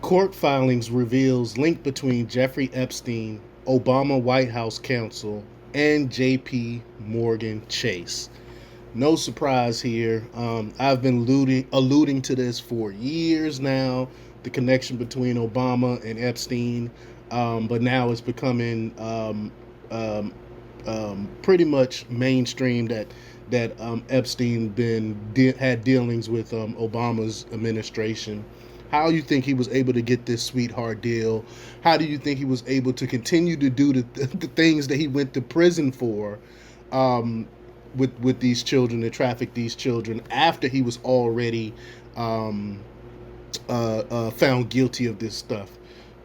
Court filings reveals link between Jeffrey Epstein, Obama White House counsel, and JP Chase. No surprise here. I've been alluding to this for years now, the connection between Obama and Epstein, but now it's becoming pretty much mainstream that Epstein had dealings with Obama's administration. How you think he was able to get this sweetheart deal? How do you think he was able to continue to do the things that he went to prison for? With these children, to traffic these children after he was already found guilty of this stuff,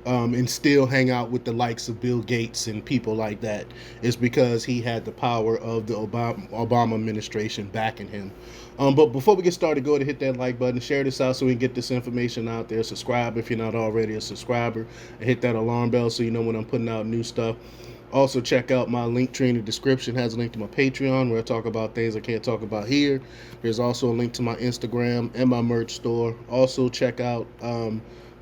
and still hang out with the likes of Bill Gates and people like that, is because he had the power of the Obama administration backing him. But before we get started, go ahead and hit that like button, share this out so we can get this information out there. Subscribe if you're not already a subscriber, and hit that alarm bell so you know when I'm putting out new stuff. Also, check out my link tree in the description. It has a link to my Patreon where I talk about things I can't talk about here. There's also a link to my Instagram and my merch store. Also, check out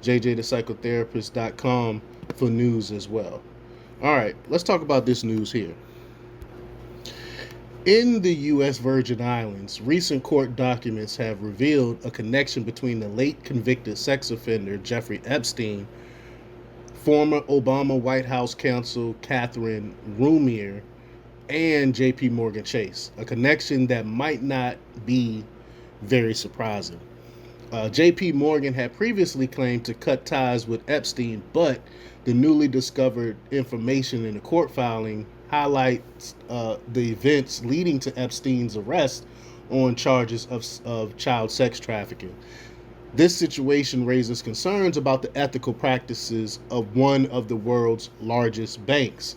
jjthepsychotherapist.com for news as well. All right, let's talk about this news here. In the U.S. Virgin Islands, recent court documents have revealed a connection between the late convicted sex offender Jeffrey Epstein, former Obama White House counsel Catherine Rumier, and JPMorgan Chase, a connection that might not be very surprising. JPMorgan had previously claimed to cut ties with Epstein, but the newly discovered information in the court filing highlights the events leading to Epstein's arrest on charges of child sex trafficking. This situation raises concerns about the ethical practices of one of the world's largest banks.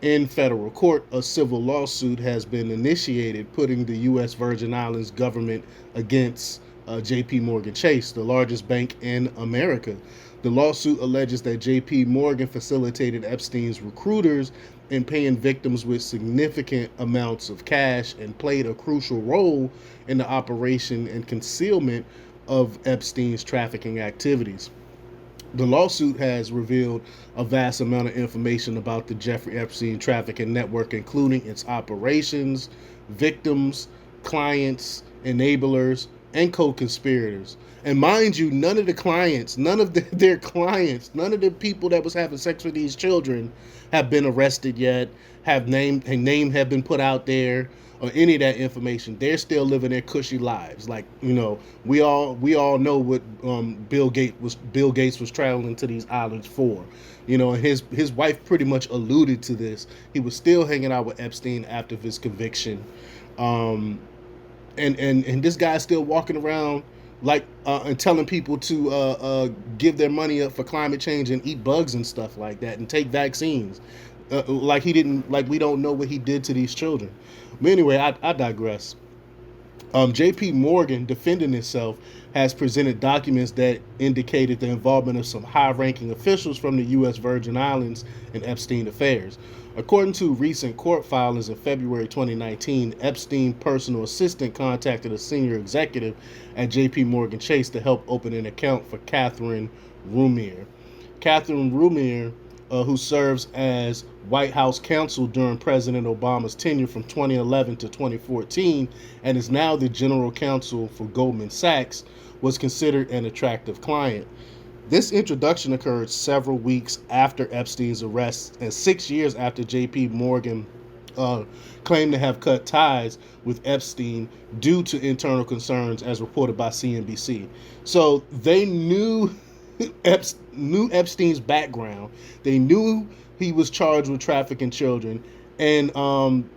In federal court, a civil lawsuit has been initiated putting the U.S. Virgin Islands government against JPMorgan Chase, the largest bank in America. The lawsuit alleges that JPMorgan facilitated Epstein's recruiters in paying victims with significant amounts of cash and played a crucial role in the operation and concealment of Epstein's trafficking activities. The lawsuit has revealed a vast amount of information about the Jeffrey Epstein trafficking network, including its operations, victims, clients, enablers, and co-conspirators. And mind you, none of the clients, their clients, none of the people that was having sex with these children have been arrested yet, have been put out there, or any of that information. They're still living their cushy lives. Like, we all know what Bill Gates was traveling to these islands for. And his wife pretty much alluded to this. He was still hanging out with Epstein after his conviction. And this guy's still walking around like and telling people to give their money up for climate change and eat bugs and stuff like that and take vaccines. Like we don't know what he did to these children. But anyway, I digress. JPMorgan, defending itself, has presented documents that indicated the involvement of some high-ranking officials from the U.S. Virgin Islands in Epstein affairs. According to recent court filings in February 2019, Epstein's personal assistant contacted a senior executive at JPMorgan Chase to help open an account for Catherine Rumier. Catherine Rumier, who serves as White House counsel during President Obama's tenure from 2011 to 2014 and is now the general counsel for Goldman Sachs, was considered an attractive client. This introduction occurred several weeks after Epstein's arrest and 6 years after JPMorgan claimed to have cut ties with Epstein due to internal concerns, as reported by CNBC. So they knew Epstein's background. They knew he was charged with trafficking children. And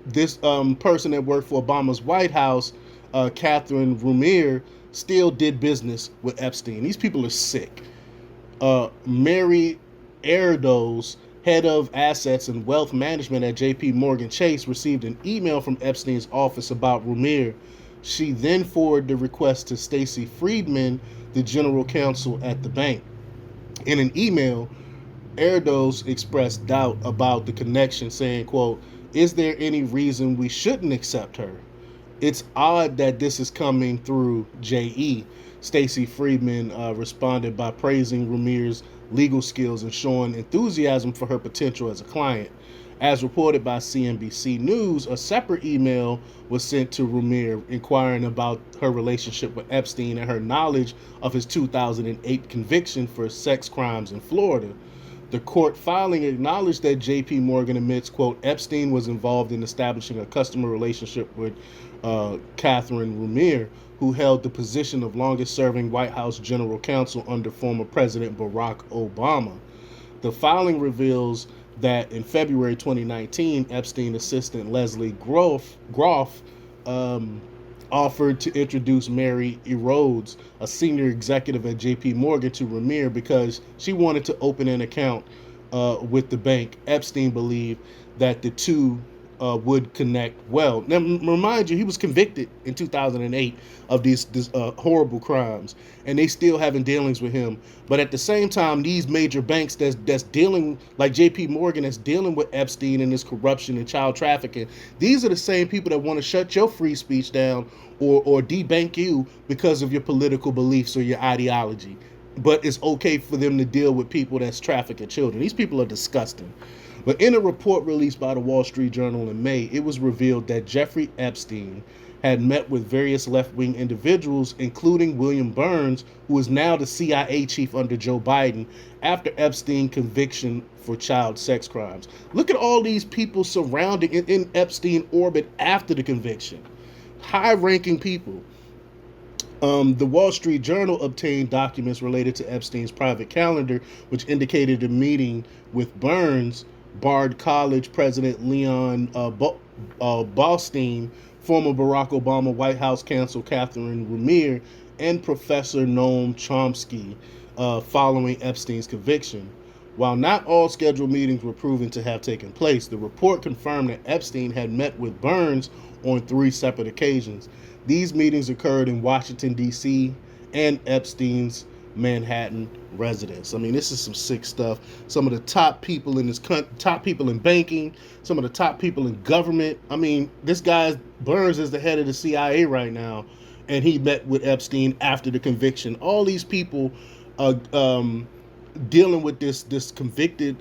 this person that worked for Obama's White House, Catherine Rumier, still did business with Epstein. These people are sick. Mary Erdos, head of assets and wealth management at JPMorgan Chase, received an email from Epstein's office about Rumier. She then forwarded the request to Stacey Friedman, the general counsel at the bank. In an email, Erdos expressed doubt about the connection, saying, quote, "Is there any reason we shouldn't accept her? It's odd that this is coming through JE. Stacey Friedman responded by praising Ramir's legal skills and showing enthusiasm for her potential as a client. As reported by CNBC News, a separate email was sent to Ramir inquiring about her relationship with Epstein and her knowledge of his 2008 conviction for sex crimes in Florida. The court filing acknowledged that JPMorgan admits, quote, Epstein was involved in establishing a customer relationship with Catherine Ramir, who held the position of longest serving White House general counsel under former President Barack Obama. The filing reveals that in February 2019, Epstein assistant Leslie Groff offered to introduce Mary Erodes, a senior executive at JPMorgan, to Ramir because she wanted to open an account with the bank. Epstein believed that the two would connect well. Now, remind you, he was convicted in 2008 of these horrible crimes, and they still having dealings with him. But at the same time, these major banks that's dealing, like J.P. Morgan, that's dealing with Epstein and his corruption and child trafficking, these are the same people that want to shut your free speech down or debank you because of your political beliefs or your ideology. But it's okay for them to deal with people that's trafficking children. These people are disgusting. But in a report released by the Wall Street Journal in May, it was revealed that Jeffrey Epstein had met with various left-wing individuals, including William Burns, who is now the CIA chief under Joe Biden, after Epstein conviction for child sex crimes. Look at all these people surrounding in Epstein orbit after the conviction. High-ranking people. The Wall Street Journal obtained documents related to Epstein's private calendar, which indicated a meeting with Burns, Bard College President Leon Ballstein, former Barack Obama White House counsel Catherine Ramir, and Professor Noam Chomsky following Epstein's conviction. While not all scheduled meetings were proven to have taken place, the report confirmed that Epstein had met with Burns on 3 separate occasions. These meetings occurred in Washington, D.C. and Epstein's Manhattan residence. I mean, this is some sick stuff. Some of the top people in this top people in banking, some of the top people in government. I mean, this guy Burns is the head of the CIA right now, and he met with Epstein after the conviction. All these people are dealing with this convicted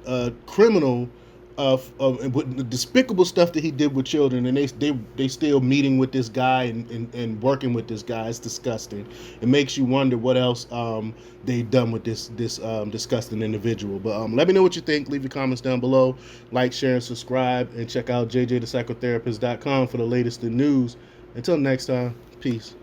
criminal of with the despicable stuff that he did with children, and they still meeting with this guy and working with this guy. It's disgusting. It makes you wonder what else they've done with this disgusting individual. But let me know what you think. Leave your comments down below. Like, share, and subscribe, and check out jjthepsychotherapist.com for the latest in news. Until next time, peace.